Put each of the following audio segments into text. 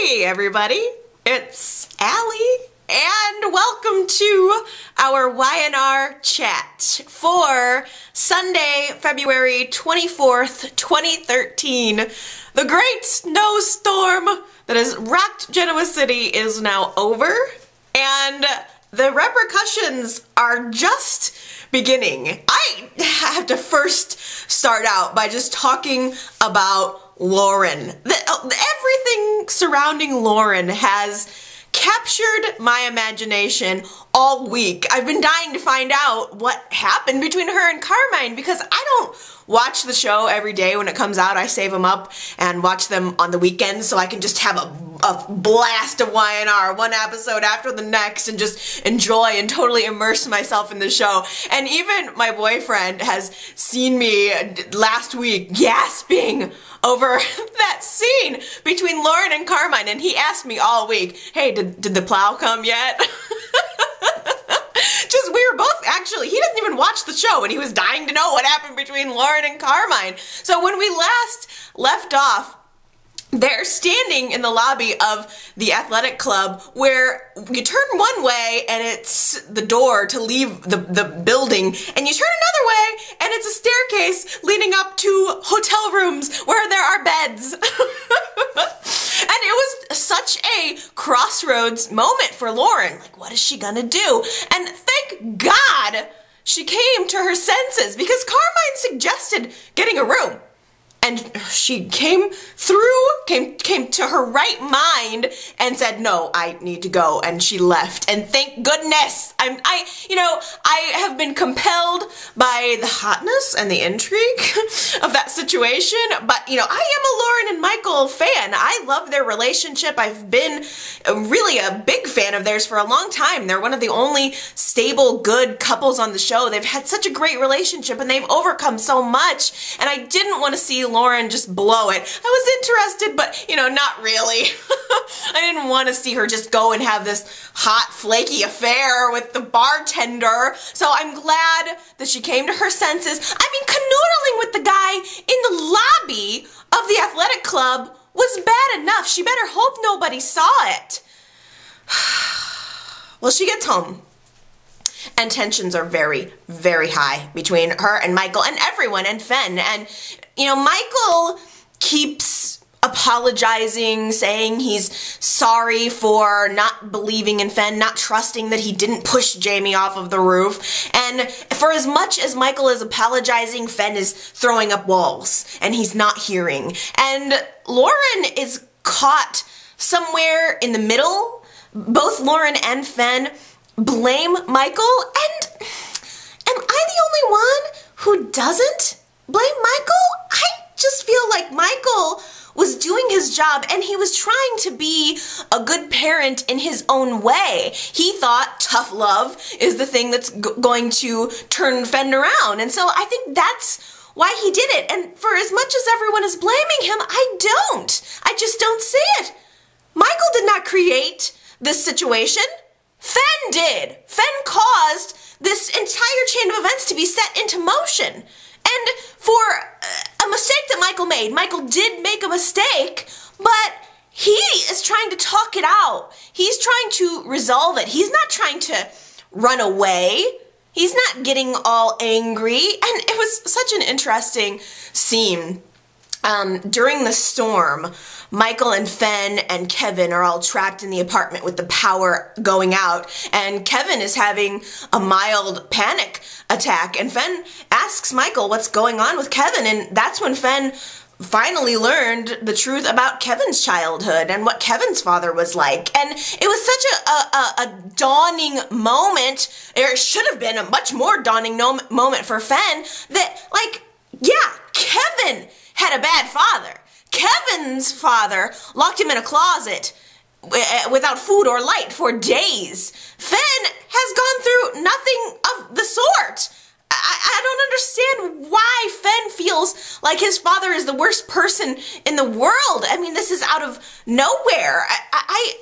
Hey everybody, it's Allie and welcome to our Y&R chat for Sunday, February 24th, 2013. The great snowstorm that has rocked Genoa City is now over and the repercussions are just beginning. I have to first start out by just talking about Lauren. Everything surrounding Lauren has captured my imagination all week. I've been dying to find out what happened between her and Carmine because I don't watch the show every day when it comes out. I save them up and watch them on the weekends so I can just have a blast of Y&R, one episode after the next, and just enjoy and totally immerse myself in the show. And even my boyfriend has seen me last week gasping over that scene between Lauren and Carmine, and he asked me all week, hey, did the plow come yet? Just, we were both, actually, he doesn't even watch the show, and he was dying to know what happened between Lauren and Carmine. So when we last left off, they're standing in the lobby of the athletic club where you turn one way and it's the door to leave the building, and you turn another way and it's a staircase leading up to hotel rooms where there are beds. And it was such a crossroads moment for Lauren. Like, what is she gonna do? And thank God she came to her senses because Carmine suggested getting a room. And she came to her right mind and said, no, I need to go, and she left. And thank goodness, I have been compelled by the hotness and the intrigue of that situation, but I am a Lauren and Michael fan. I love their relationship. I've been really a big fan of theirs for a long time. They're one of the only stable, good couples on the show. They've had such a great relationship and they've overcome so much, and I didn't want to see Lauren just blow it. I was interested, but not really. I didn't want to see her just go and have this hot, flaky affair with the bartender. So I'm glad that she came to her senses. I mean, canoodling with the guy in the lobby of the athletic club was bad enough. She better hope nobody saw it. Well, she gets home, and tensions are very, very high between her and Michael and everyone and Fen. And, Michael keeps apologizing, saying he's sorry for not believing in Fen, not trusting that he didn't push Jamie off of the roof. And for as much as Michael is apologizing, Fen is throwing up walls, and he's not hearing. And Lauren is caught somewhere in the middle. Both Lauren and Fen blame Michael, and am I the only one who doesn't blame Michael? I just feel like Michael was doing his job and he was trying to be a good parent in his own way. He thought tough love is the thing that's going to turn Fen around, and so I think that's why he did it. And for as much as everyone is blaming him, I don't. I just don't see it. Michael did not create this situation. Fen did. Fen caused this entire chain of events to be set into motion. And for a mistake that Michael made, Michael did make a mistake, but he is trying to talk it out. He's trying to resolve it. He's not trying to run away. He's not getting all angry. And it was such an interesting scene. During the storm, Michael and Fen and Kevin are all trapped in the apartment with the power going out, and Kevin is having a mild panic attack, and Fen asks Michael what's going on with Kevin, and that's when Fen finally learned the truth about Kevin's childhood and what Kevin's father was like. And it was such a dawning moment, or it should have been a much more dawning moment for Fen, that, Kevin had a bad father. Kevin's father locked him in a closet without food or light for days. Fen has gone through nothing of the sort. I don't understand why Fen feels like his father is the worst person in the world. I mean, this is out of nowhere. I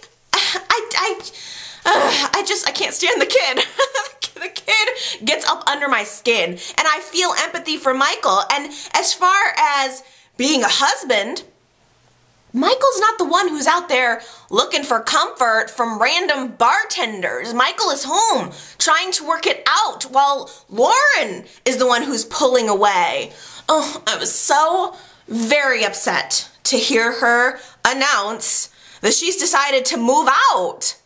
can't stand the kid. The kid gets up under my skin, and I feel empathy for Michael. And as far as being a husband, Michael's not the one who's out there looking for comfort from random bartenders. Michael is home trying to work it out while Lauren is the one who's pulling away. Oh, I was so very upset to hear her announce that she's decided to move out.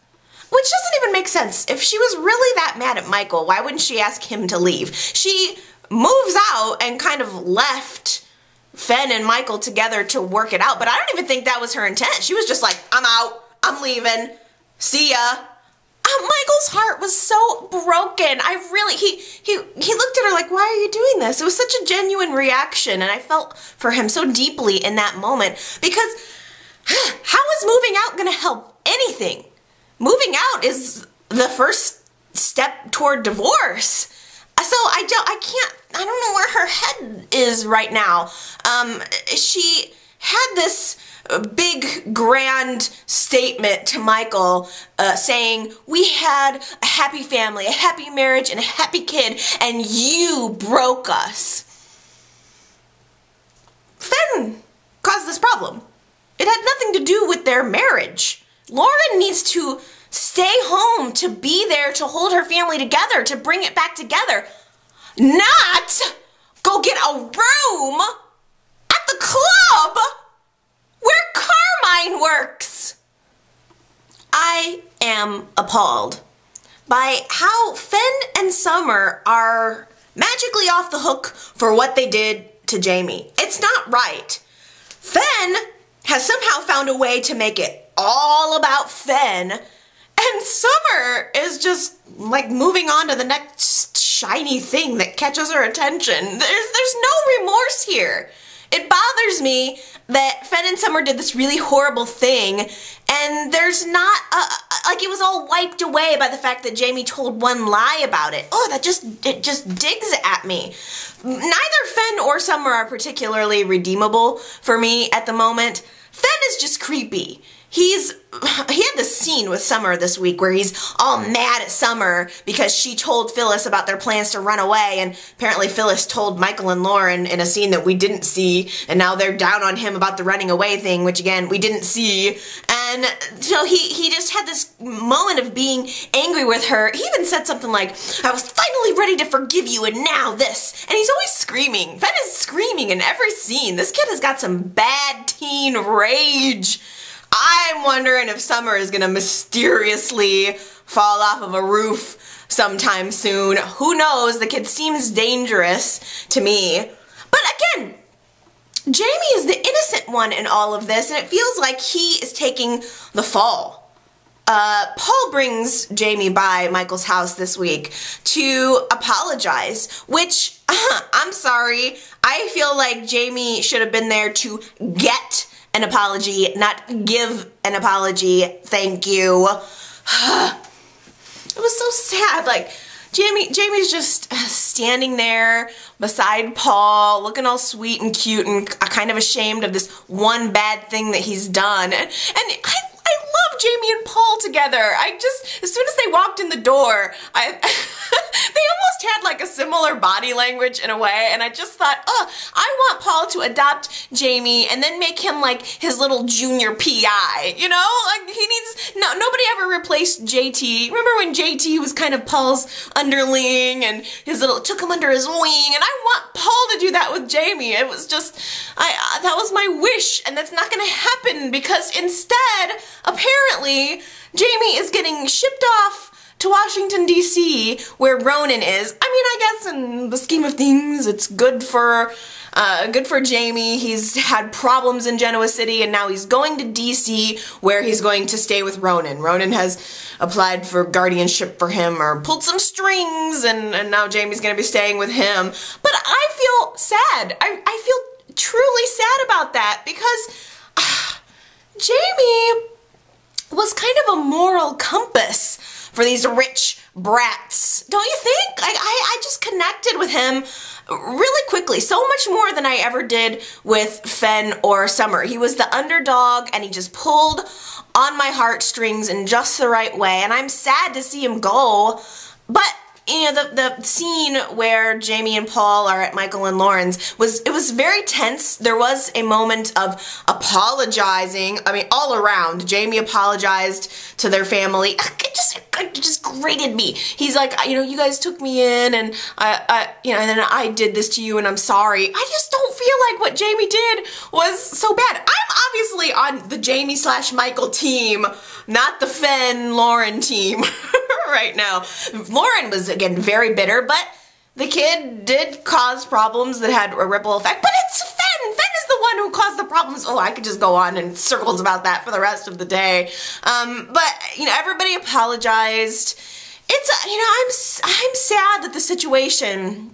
Which doesn't even make sense. If she was really that mad at Michael, why wouldn't she ask him to leave? She moves out and kind of left Fen and Michael together to work it out, but I don't even think that was her intent. She was just like, I'm out, I'm leaving, see ya. Michael's heart was so broken. He looked at her like, why are you doing this? It was such a genuine reaction, and I felt for him so deeply in that moment, because how is moving out gonna help anything? Moving out is the first step toward divorce. So I don't know where her head is right now. She had this big grand statement to Michael saying, we had a happy family, a happy marriage, and a happy kid, and you broke us. Fen caused this problem. It had nothing to do with their marriage. Lauren needs to stay home, to be there, to hold her family together, to bring it back together. Not go get a room at the club where Carmine works. I am appalled by how Fen and Summer are magically off the hook for what they did to Jamie. It's not right. Fen has somehow found a way to make it all about Fen, and Summer is just like moving on to the next shiny thing that catches her attention. There's no remorse here. It bothers me that Fen and Summer did this really horrible thing, and there's not like it was all wiped away by the fact that Jamie told one lie about it. Oh, it just digs at me. Neither Fen or Summer are particularly redeemable for me at the moment. Fen is just creepy. He had this scene with Summer this week where he's all mad at Summer because she told Phyllis about their plans to run away, and apparently Phyllis told Michael and Lauren in a scene that we didn't see, and now they're down on him about the running away thing, which again, we didn't see. And so he just had this moment of being angry with her. He even said something like, I was finally ready to forgive you, and now this. And he's always screaming. Fen is screaming in every scene. This kid has got some bad teen rage. I'm wondering if Summer is gonna mysteriously fall off of a roof sometime soon. Who knows? The kid seems dangerous to me. But again, Jamie is the innocent one in all of this, and it feels like he is taking the fall. Paul brings Jamie by Michael's house this week to apologize, which, I'm sorry, I feel like Jamie should have been there to get an apology, not give an apology. Thank you. It was so sad. Like, Jamie's just standing there beside Paul, looking all sweet and cute and kind of ashamed of this one bad thing that he's done. And I love Jamie and Paul together. As soon as they walked in the door, they almost had like a similar body language in a way, and I just thought, oh, I want Paul to adopt Jamie and then make him like his little junior PI, you know? Like, he needs, nobody ever replaced JT. Remember when JT was kind of Paul's underling and took him under his wing, and I want Paul to do that with Jamie. It was just, that was my wish, and that's not gonna happen because instead, apparently, Jamie is getting shipped off to Washington, D.C., where Ronan is. I mean, I guess in the scheme of things, it's good for Jamie. He's had problems in Genoa City, and now he's going to D.C., where he's going to stay with Ronan. Ronan has applied for guardianship for him, or pulled some strings, and now Jamie's going to be staying with him. But I feel sad. I feel truly sad about that, because Jamie was kind of a moral compass for these rich brats. Don't you think? I just connected with him really quickly, so much more than I ever did with Fen or Summer. He was the underdog, and he just pulled on my heartstrings in just the right way, and I'm sad to see him go, but you know, the scene where Jamie and Paul are at Michael and Lauren's was very tense. There was a moment of apologizing. I mean, all around. Jamie apologized to their family. It just grated me. He's like, you know, you guys took me in, and you know, and then I did this to you, and I'm sorry. I just don't feel like what Jamie did was so bad. I'm obviously on the Jamie/Michael team, not the Fen-Lauren team right now. Lauren was, again, very bitter, but the kid did cause problems that had a ripple effect. But it's Fen! Fen is the one who caused the problems. Oh, I could just go on in circles about that for the rest of the day. But, you know, everybody apologized. It's, you know, I'm sad that the situation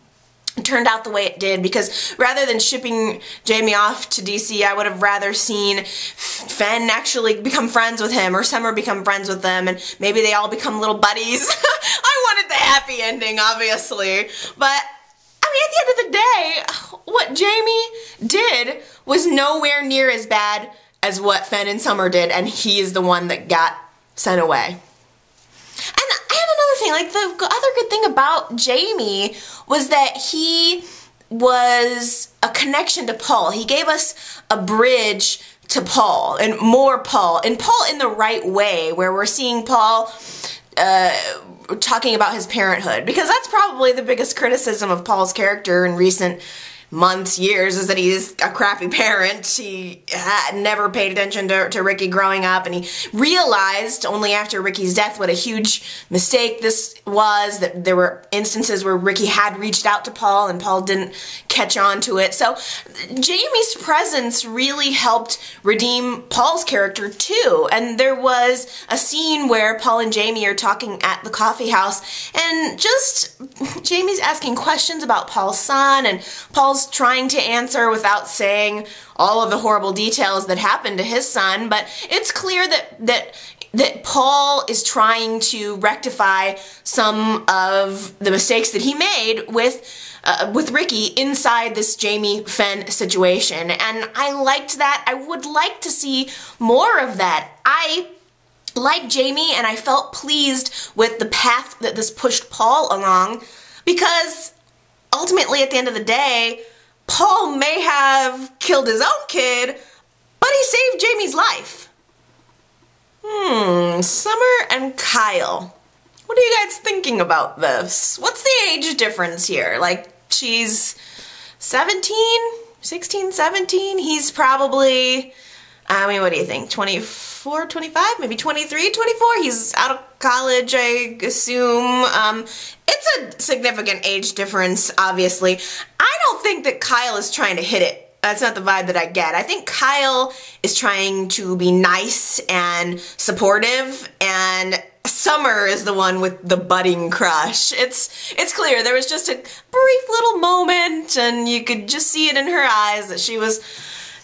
turned out the way it did, because rather than shipping Jamie off to DC, I would have rather seen Fen actually become friends with him, or Summer become friends with them, and maybe they all become little buddies. I wanted the happy ending, obviously, but I mean, at the end of the day, what Jamie did was nowhere near as bad as what Fen and Summer did, and he is the one that got sent away. Like, the other good thing about Jamie was that he was a connection to Paul. He gave us a bridge to Paul, and more Paul, and Paul in the right way, where we're seeing Paul talking about his parenthood, because that's probably the biggest criticism of Paul's character in recent months, years, is that he's a crappy parent. He never paid attention to Ricky growing up, and he realized only after Ricky's death what a huge mistake this was, that there were instances where Ricky had reached out to Paul and Paul didn't catch on to it. So Jamie's presence really helped redeem Paul's character too, and there was a scene where Paul and Jamie are talking at the coffee house, and just Jamie's asking questions about Paul's son, and Paul's trying to answer without saying all of the horrible details that happened to his son, but it's clear that Paul is trying to rectify some of the mistakes that he made with Ricky inside this Jamie-Fen situation, and I liked that. I would like to see more of that. I like Jamie, and I felt pleased with the path that this pushed Paul along, because ultimately, at the end of the day, Paul may have killed his own kid, but he saved Jamie's life. Summer and Kyle. What are you guys thinking about this? What's the age difference here? Like, she's 17? 16, 17? He's probably, I mean, what do you think? 24, 25? Maybe 23, 24? He's out of college, I assume. It's a significant age difference, obviously. I don't think that Kyle is trying to hit it. That's not the vibe that I get. I think Kyle is trying to be nice and supportive, and Summer is the one with the budding crush. It's clear. There was just a brief little moment, and you could just see it in her eyes that she was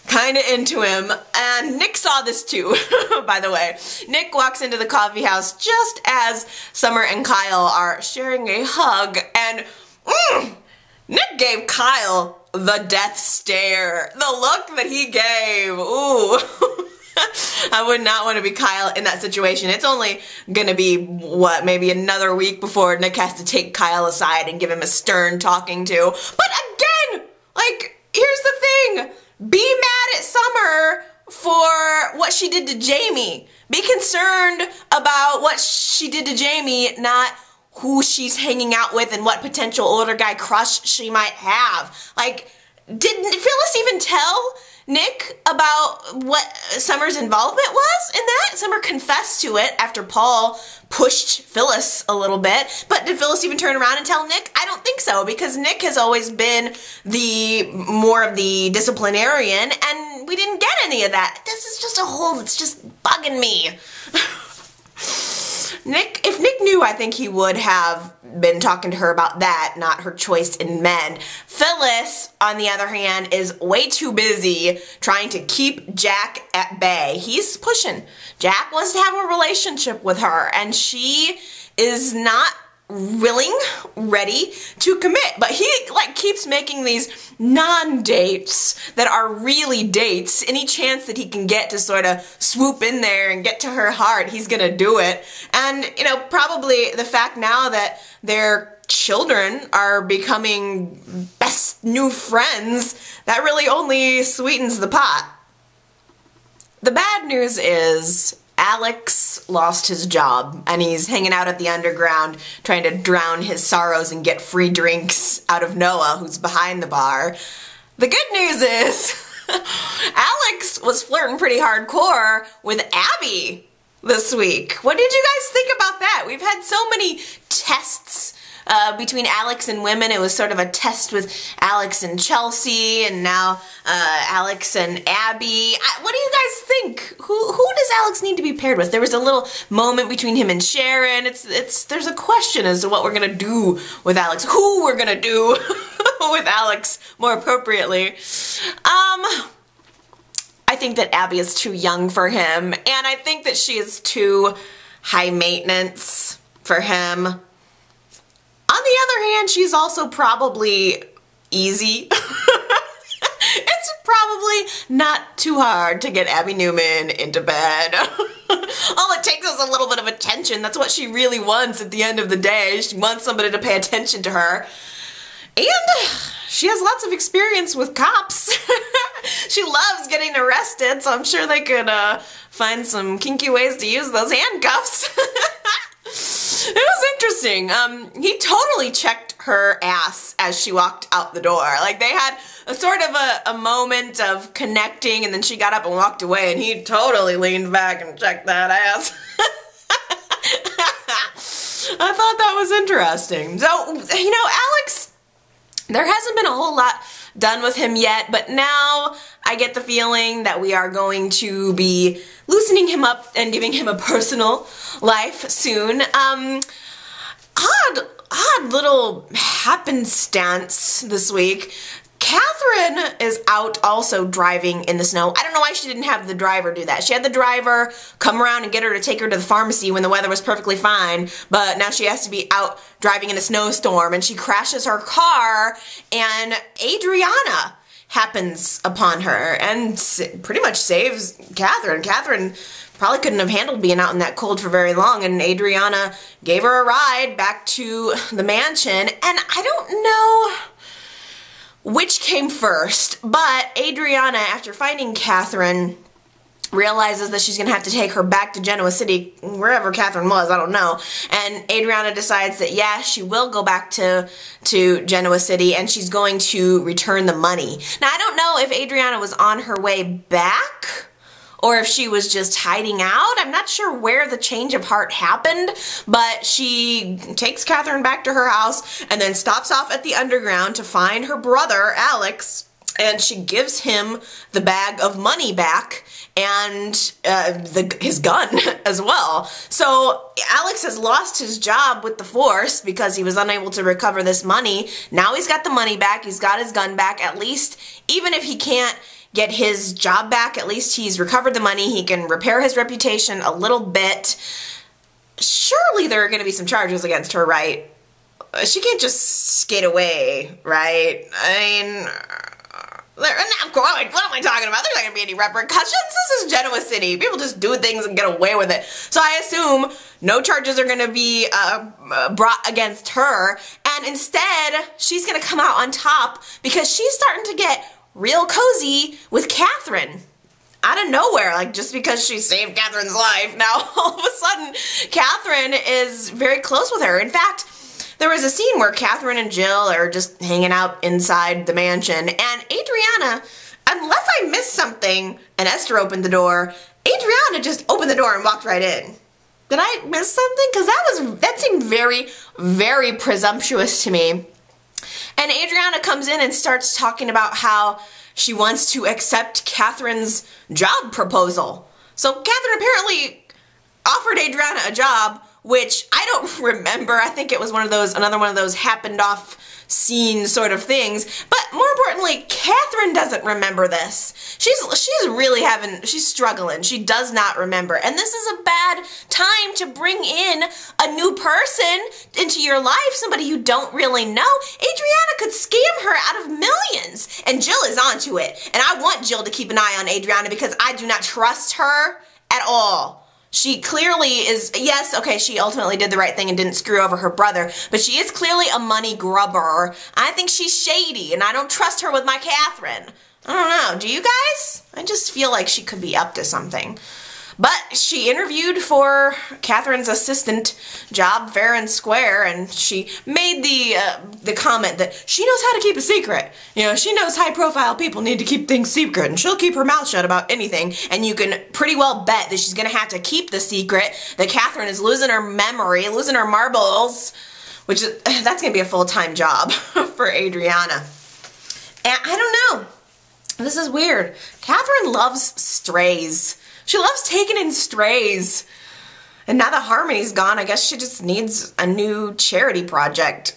kind of into him, and Nick saw this too, by the way. Nick walks into the coffee house just as Summer and Kyle are sharing a hug, and Nick gave Kyle the death stare. The look that he gave, ooh. I would not want to be Kyle in that situation. It's only gonna be, what, maybe another week before Nick has to take Kyle aside and give him a stern talking to. But again, like, here's the thing. Be mad at Summer for what she did to Jamie. Be concerned about what she did to Jamie, not who she's hanging out with and what potential older guy crush she might have. Like, didn't Phyllis even tell Nick about what Summer's involvement was in that? Summer confessed to it after Paul pushed Phyllis a little bit, but did Phyllis even turn around and tell Nick? I don't think so, because Nick has always been more of the disciplinarian, and we didn't get any of that. This is just a hole that's just bugging me. If Nick knew, I think he would have been talking to her about that, not her choice in men. Phyllis, on the other hand, is way too busy trying to keep Jack at bay. He's pushing. Jack wants to have a relationship with her, and she is not ready to commit, but he like keeps making these non-dates that are really dates. Any chance that he can get to sort of swoop in there and get to her heart, he's gonna do it. And you know, probably the fact now that they're children are becoming best new friends, that really only sweetens the pot. The bad news is Alex lost his job and he's hanging out at the underground trying to drown his sorrows and get free drinks out of Noah, who's behind the bar. The good news is Alex was flirting pretty hardcore with Abby this week. What did you guys think about that? We've had so many tests between Alex and women. It was sort of a test with Alex and Chelsea, and now Alex and Abby. What do you guys think? Who does Alex need to be paired with? There was a little moment between him and Sharon. There's a question as to what we're gonna do with Alex. Who we're gonna do with Alex more appropriately. I think that Abby is too young for him, and I think that she is too high maintenance for him. On the other hand, she's also probably easy. It's probably not too hard to get Abby Newman into bed. All it takes is a little bit of attention. That's what she really wants at the end of the day. She wants somebody to pay attention to her. And she has lots of experience with cops. She loves getting arrested, so I'm sure they could find some kinky ways to use those handcuffs. It was interesting. He totally checked her ass as she walked out the door. Like, they had a sort of a moment of connecting, and then she got up and walked away, and he totally leaned back and checked that ass. I thought that was interesting. So, you know, Alex, there hasn't been a whole lot done with him yet, but now I get the feeling that we are going to be loosening him up and giving him a personal life soon. Odd little happenstance this week. Catherine is out also driving in the snow. I don't know why she didn't have the driver do that. She had the driver come around and get her to take her to the pharmacy when the weather was perfectly fine, but now she has to be out driving in a snowstorm, and she crashes her car, and Adriana happens upon her and pretty much saves Catherine. Catherine probably couldn't have handled being out in that cold for very long, and Adriana gave her a ride back to the mansion, and I don't know which came first, but Adriana, after finding Catherine, realizes that she's going to have to take her back to Genoa City, wherever Catherine was, I don't know, and Adriana decides that, yeah, she will go back to Genoa City, and she's going to return the money. Now, I don't know if Adriana was on her way back, or if she was just hiding out. I'm not sure where the change of heart happened, but she takes Catherine back to her house and then stops off at the underground to find her brother, Alex, and she gives him the bag of money back and his gun as well. So Alex has lost his job with the force because he was unable to recover this money. Now he's got the money back, he's got his gun back. At least, even if he can't get his job back, at least he's recovered the money. He can repair his reputation a little bit. Surely there are going to be some charges against her, right? She can't just skate away, right? I mean, what am I talking about? There's not going to be any repercussions. This is Genoa City. People just do things and get away with it. So I assume no charges are going to be brought against her, and instead she's going to come out on top because she's starting to get real cozy with Catherine. Out of nowhere, like just because she saved Catherine's life, now all of a sudden Catherine is very close with her. In fact, there was a scene where Catherine and Jill are just hanging out inside the mansion, and Adriana, unless I missed something and Esther opened the door, Adriana just opened the door and walked right in. Did I miss something? Because that seemed very, very presumptuous to me. And Adriana comes in and starts talking about how she wants to accept Catherine's job proposal. So Catherine apparently offered Adriana a job, which I don't remember. I think it was another one of those happened off scene sort of things. But more importantly, Catherine doesn't remember this. She's struggling. She does not remember. And this is a bad time to bring in a new person into your life, somebody you don't really know. Adriana could scam her out of millions. And Jill is onto it. And I want Jill to keep an eye on Adriana because I do not trust her at all. She clearly is, yes, okay, she ultimately did the right thing and didn't screw over her brother, but she is clearly a money grubber. I think she's shady, and I don't trust her with my Katherine. I don't know, do you guys? I just feel like she could be up to something. But she interviewed for Katherine's assistant job fair and square, and she made the comment that she knows how to keep a secret. You know, she knows high-profile people need to keep things secret, and she'll keep her mouth shut about anything, and you can pretty well bet that she's going to have to keep the secret that Katherine is losing her memory, losing her marbles, which is, that's going to be a full-time job for Adriana. And I don't know. This is weird. Katherine loves strays. She loves taking in strays. And now that Harmony's gone, I guess she just needs a new charity project.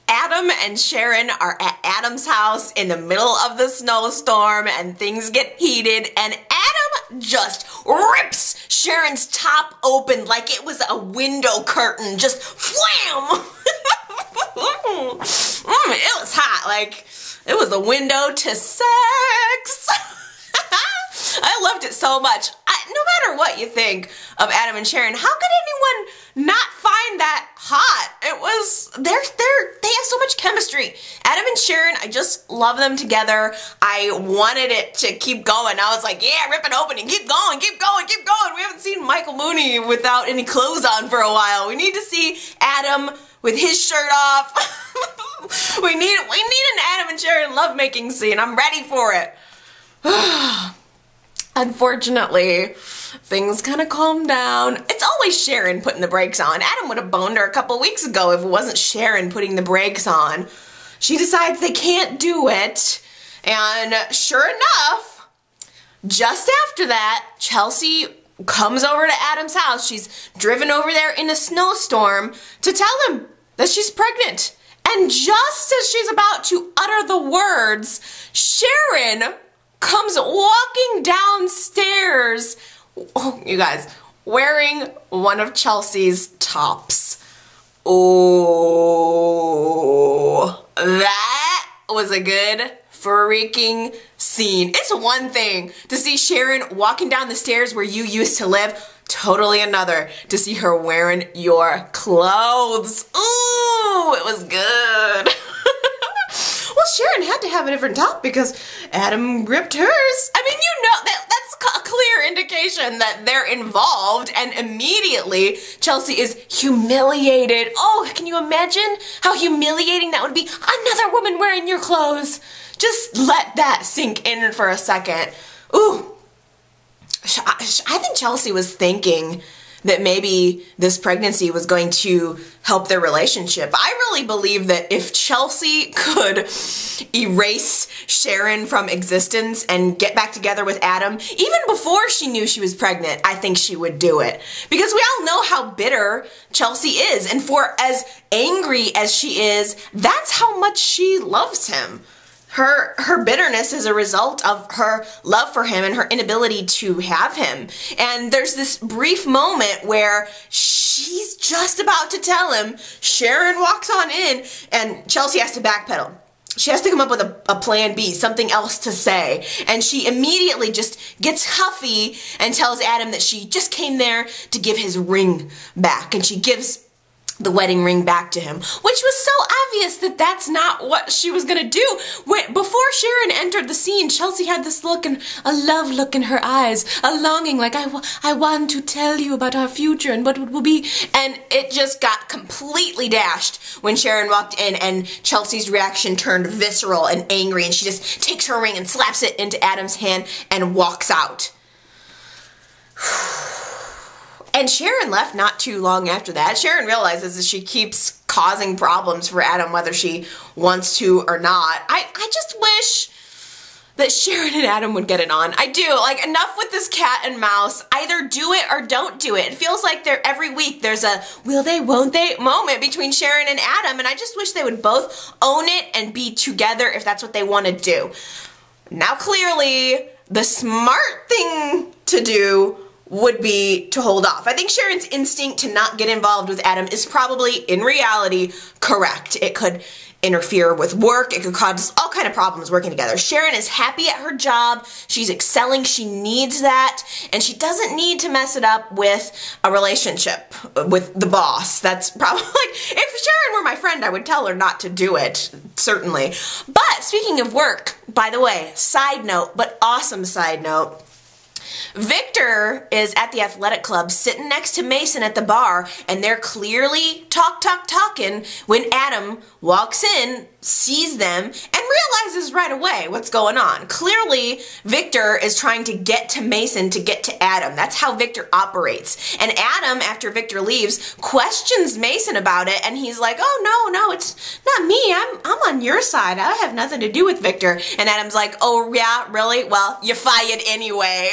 Adam and Sharon are at Adam's house in the middle of the snowstorm, and things get heated, and Adam just rips Sharon's top open like it was a window curtain. Just wham! It was hot. Like, it was a window to sex. I loved it so much. No matter what you think of Adam and Sharon, how could anyone not find that hot? It was, they have so much chemistry. Adam and Sharon, I just love them together. I wanted it to keep going. I was like, yeah, rip it open and keep going, keep going, keep going. We haven't seen Michael Mooney without any clothes on for a while. We need to see Adam with his shirt off. we need an Adam and Sharon lovemaking scene. I'm ready for it. Unfortunately, things kind of calmed down. It's always Sharon putting the brakes on. Adam would have boned her a couple weeks ago if it wasn't Sharon putting the brakes on. She decides they can't do it, and sure enough, just after that, Chelsea comes over to Adam's house. She's driven over there in a snowstorm to tell him that she's pregnant. And just as she's about to utter the words, Sharon comes walking downstairs, oh, you guys, wearing one of Chelsea's tops. Oh, that was a good freaking scene. It's one thing to see Sharon walking down the stairs where you used to live, totally another to see her wearing your clothes. Ooh, it was good. Well, Sharon had to have a different top because Adam ripped hers. I mean, you know, that's a clear indication that they're involved, and immediately Chelsea is humiliated. Oh, can you imagine how humiliating that would be? Another woman wearing your clothes. Just let that sink in for a second. Ooh, I think Chelsea was thinking that maybe this pregnancy was going to help their relationship. I really believe that if Chelsea could erase Sharon from existence and get back together with Adam, even before she knew she was pregnant, I think she would do it. Because we all know how bitter Chelsea is, and for as angry as she is, that's how much she loves him. Her bitterness is a result of her love for him and her inability to have him. And there's this brief moment where she's just about to tell him, Sharon walks on in, and Chelsea has to backpedal. She has to come up with a plan B, something else to say. And she immediately just gets huffy and tells Adam that she just came there to give his ring back. And she gives the wedding ring back to him, which was so obvious that that's not what she was gonna do. Before Sharon entered the scene, Chelsea had this look, and a love look in her eyes, a longing, like, I want to tell you about our future and what it will be, and it just got completely dashed when Sharon walked in, and Chelsea's reaction turned visceral and angry, and she just takes her ring and slaps it into Adam's hand and walks out. And Sharon left not too long after that. Sharon realizes that she keeps causing problems for Adam whether she wants to or not. I just wish that Sharon and Adam would get it on. I do. Like, enough with this cat and mouse. Either do it or don't do it. It feels like every week there's a will they, won't they moment between Sharon and Adam, and I just wish they would both own it and be together if that's what they want to do. Now, clearly, the smart thing to do would be to hold off. I think Sharon's instinct to not get involved with Adam is probably, in reality, correct. It could interfere with work. It could cause all kind of problems working together. Sharon is happy at her job. She's excelling. She needs that. And she doesn't need to mess it up with a relationship with the boss. That's probably, like, if Sharon were my friend, I would tell her not to do it, certainly. But speaking of work, by the way, side note, but awesome side note, Victor is at the athletic club sitting next to Mason at the bar, and they're clearly talking when Adam walks in, sees them, and realizes right away what's going on. Clearly, Victor is trying to get to Mason to get to Adam. That's how Victor operates. And Adam, after Victor leaves, questions Mason about it, and he's like, oh, no, it's not me. I'm on your side. I have nothing to do with Victor. And Adam's like, oh, yeah, really? Well, you're fired anyway.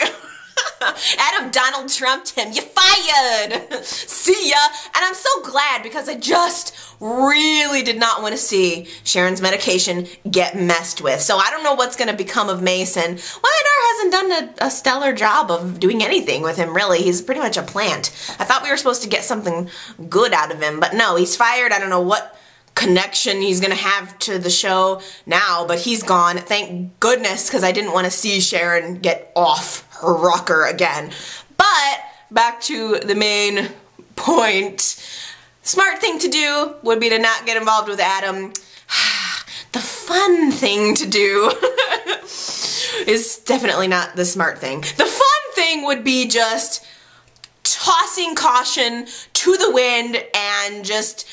Adam Donald Trumped him. You're fired. See ya. And I'm so glad, because I just really did not want to see Sharon's medication get messed with. So I don't know what's going to become of Mason. Y&R hasn't done a stellar job of doing anything with him, really. He's pretty much a plant. I thought we were supposed to get something good out of him, but no, he's fired. I don't know what connection he's gonna have to the show now, but he's gone. Thank goodness, because I didn't want to see Sharon get off her rocker again. But back to the main point. Smart thing to do would be to not get involved with Adam. The fun thing to do is definitely not the smart thing. The fun thing would be just tossing caution to the wind and just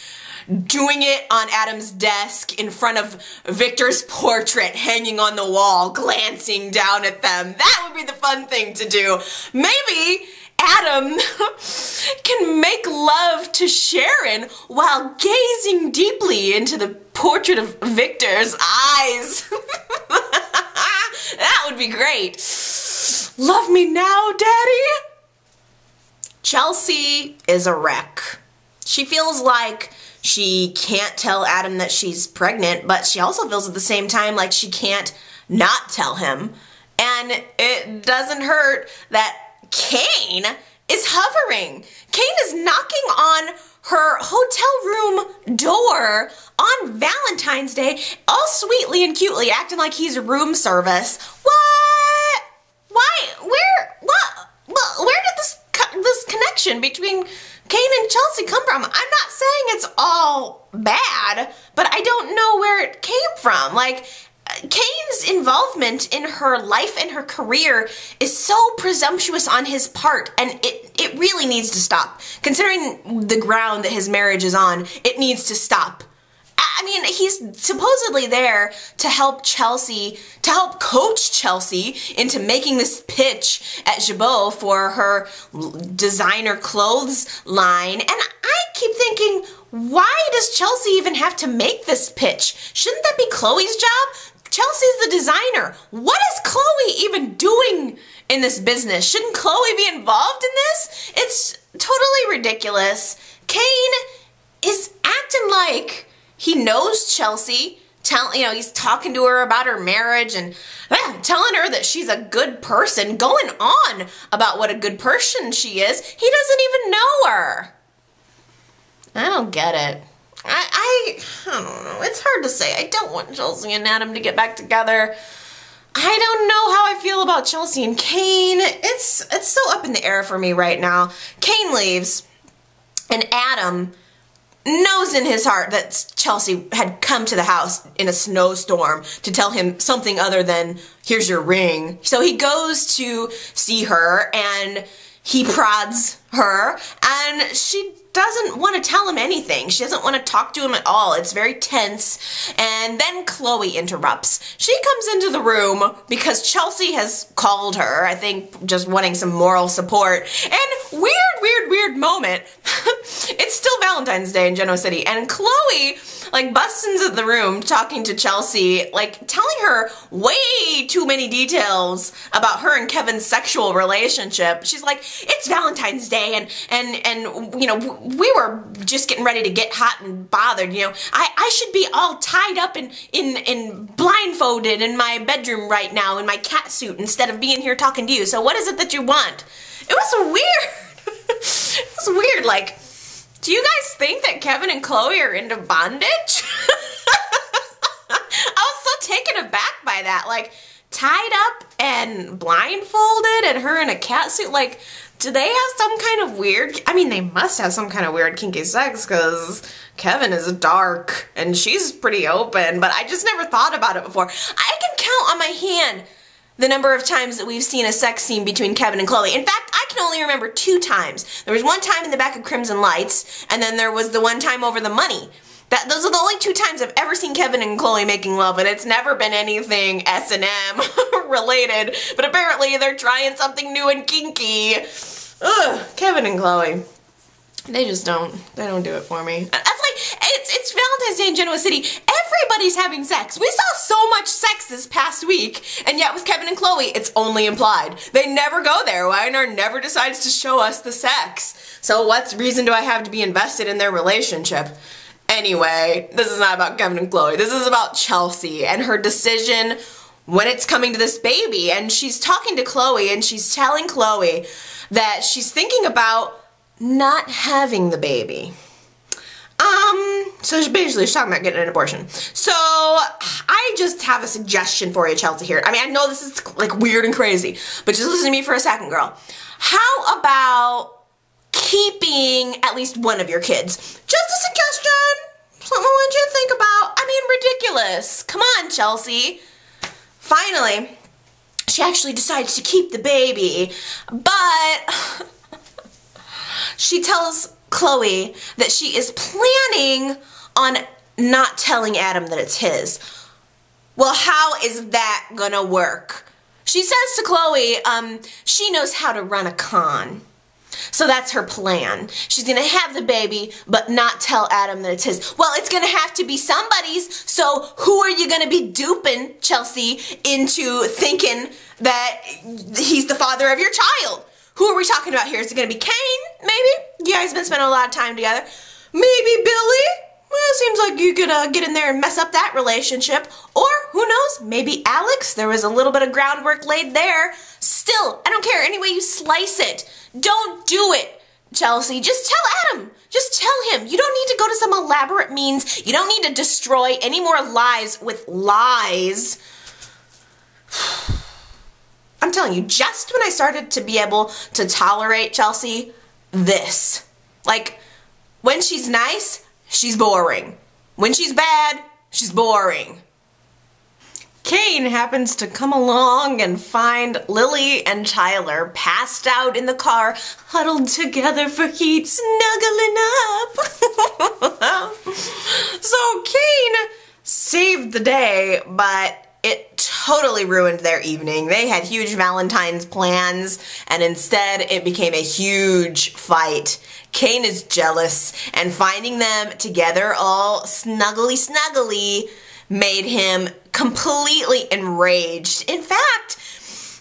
doing it on Adam's desk in front of Victor's portrait hanging on the wall, glancing down at them. That would be the fun thing to do. Maybe Adam can make love to Sharon while gazing deeply into the portrait of Victor's eyes. That would be great. Love me now, Daddy? Chelsea is a wreck. She feels like she can't tell Adam that she's pregnant, but she also feels at the same time like she can't not tell him. And it doesn't hurt that Kane is hovering. Kane is knocking on her hotel room door on Valentine's Day, all sweetly and cutely, acting like he's room service. What? Why? Where did this connection between Kane and Chelsea come from? I'm not saying it's all bad, but I don't know where it came from. Like, Kane's involvement in her life and her career is so presumptuous on his part, and it really needs to stop. Considering the ground that his marriage is on, it needs to stop. I mean, he's supposedly there to help Chelsea, to help coach Chelsea into making this pitch at Jabot for her designer clothes line. And I keep thinking, why does Chelsea even have to make this pitch? Shouldn't that be Chloe's job? Chelsea's the designer. What is Chloe even doing in this business? Shouldn't Chloe be involved in this? It's totally ridiculous. Kane is acting like he knows Chelsea, he's talking to her about her marriage and telling her that she's a good person, going on about what a good person she is. He doesn't even know her. I don't get it. I don't know. It's hard to say. I don't want Chelsea and Adam to get back together. I don't know how I feel about Chelsea and Kane. It's so up in the air for me right now. Kane leaves, and Adam knows in his heart that Chelsea had come to the house in a snowstorm to tell him something other than, here's your ring. So he goes to see her, and he prods her, and she doesn't want to tell him anything. She doesn't want to talk to him at all. It's very tense. And then Chloe interrupts. She comes into the room because Chelsea has called her, I think just wanting some moral support. And weird moment. It's still Valentine's Day in Genoa City, and Chloe busts into the room talking to Chelsea, telling her way too many details about her and Kevin's sexual relationship. She's like, it's Valentine's Day, and we were just getting ready to get hot and bothered. I should be all tied up in blindfolded in my bedroom right now in my cat suit instead of being here talking to you. So what is it that you want? It was weird. It was weird. Like, do you guys think that Kevin and Chloe are into bondage? I was so taken aback by that. Like, tied up and blindfolded and her in a cat suit. Like, do they have some kind of weird, I mean, they must have some kind of weird kinky sex because Kevin is dark and she's pretty open, but I just never thought about it before. I can count on my hand the number of times that we've seen a sex scene between Kevin and Chloe. In fact, I can only remember 2 times. There was one time in the back of Crimson Lights, and then there was the one time over the money. Those are the only 2 times I've ever seen Kevin and Chloe making love, and it's never been anything S&M related, but apparently they're trying something new and kinky. Ugh, Kevin and Chloe. They don't do it for me. That's like, it's Valentine's Day in Genoa City. Everybody's having sex. We saw so much sex this past week, and yet with Kevin and Chloe, it's only implied. They never go there. YNR never decides to show us the sex. So what reason do I have to be invested in their relationship? Anyway, this is not about Kevin and Chloe. This is about Chelsea and her decision when it's coming to this baby. And she's talking to Chloe, and she's telling Chloe that she's thinking about not having the baby. So basically she's talking about getting an abortion. So I just have a suggestion for you, Chelsea, here. I mean, I know this is like weird and crazy, but just listen to me for a second, girl. How about keeping at least one of your kids? Just a suggestion. Something I want you to think about. I mean, ridiculous. Come on, Chelsea. Finally, she actually decides to keep the baby, but she tells Chloe that she is planning on not telling Adam that it's his. Well, how is that gonna work? She says to Chloe, she knows how to run a con. So that's her plan. She's gonna have the baby, but not tell Adam that it's his. Well, it's gonna have to be somebody's, so who are you gonna be duping, Chelsea, into thinking that he's the father of your child? Who are we talking about here? Is it gonna be Kane, maybe? You guys have been spending a lot of time together. Maybe Billy? Well, it seems like you could get in there and mess up that relationship. Or, who knows, maybe Alex? There was a little bit of groundwork laid there. Still, I don't care, any way you slice it. Don't do it, Chelsea. Just tell Adam. Just tell him. You don't need to go to some elaborate means. You don't need to destroy any more lives with lies. I'm telling you, just when I started to be able to tolerate Chelsea, this. Like, when she's nice, she's boring. When she's bad, she's boring. Kane happens to come along and find Lily and Tyler passed out in the car, huddled together for heat, snuggling up. So Kane saved the day, but it totally ruined their evening. They had huge Valentine's plans, and instead it became a huge fight. Kane is jealous, and finding them together all snuggly made him completely enraged. In fact,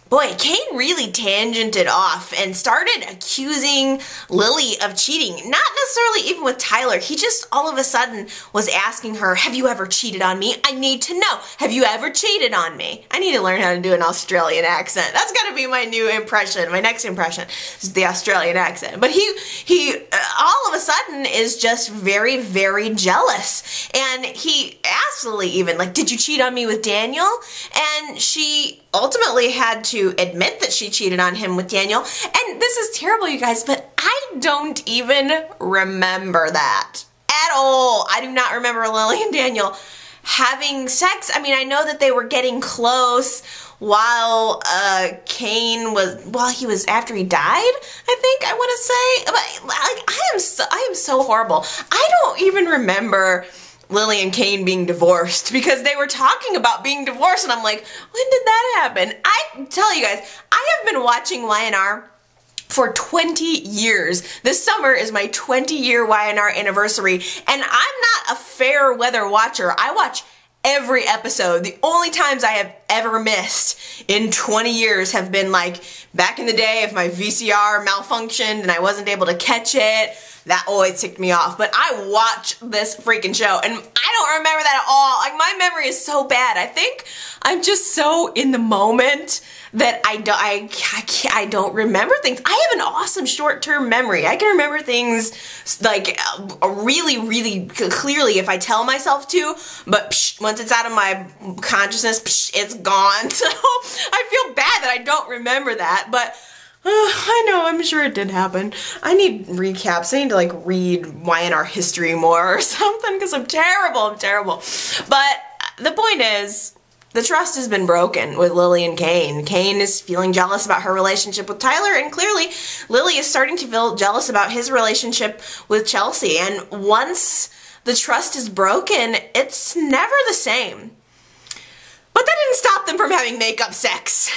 boy, Kane really tangented off and started accusing Lily of cheating. Not necessarily even with Tyler. He just all of a sudden was asking her, have you ever cheated on me? I need to know. Have you ever cheated on me? I need to learn how to do an Australian accent. That's got to be my new impression. My next impression is the Australian accent. But he all of a sudden is just very, very jealous. And he asked Lily even, like, did you cheat on me with Daniel? And she ultimately had to admit that she cheated on him with Daniel. And this is terrible, you guys, but I don't even remember that at all. I do not remember Lily and Daniel having sex. I mean, I know that they were getting close while Kane was, after he died, I think I want to say. But like, I am so horrible. I don't even remember Lily and Kane being divorced because they were talking about being divorced, and I'm like, when did that happen? I tell you guys, I have been watching YNR for 20 years. This summer is my 20-year YNR anniversary, and I'm not a fair weather watcher. I watch every episode. The only times I have ever missed in 20 years have been like back in the day if my VCR malfunctioned and I wasn't able to catch it. that always ticked me off. But I watch this freaking show and I don't remember that at all. Like, my memory is so bad. I think I'm just so in the moment that I don't remember things. I have an awesome short-term memory. I can remember things like really, really clearly if I tell myself to, but once it's out of my consciousness, it's gone. So I feel bad that I don't remember that, but I know, I'm sure it did happen. I need recaps. I need to like read YNR history more or something because I'm terrible, But the point is, the trust has been broken with Lily and Kane. Kane is feeling jealous about her relationship with Tyler, and clearly Lily is starting to feel jealous about his relationship with Chelsea. And once the trust is broken, it's never the same. But that didn't stop them from having makeup sex.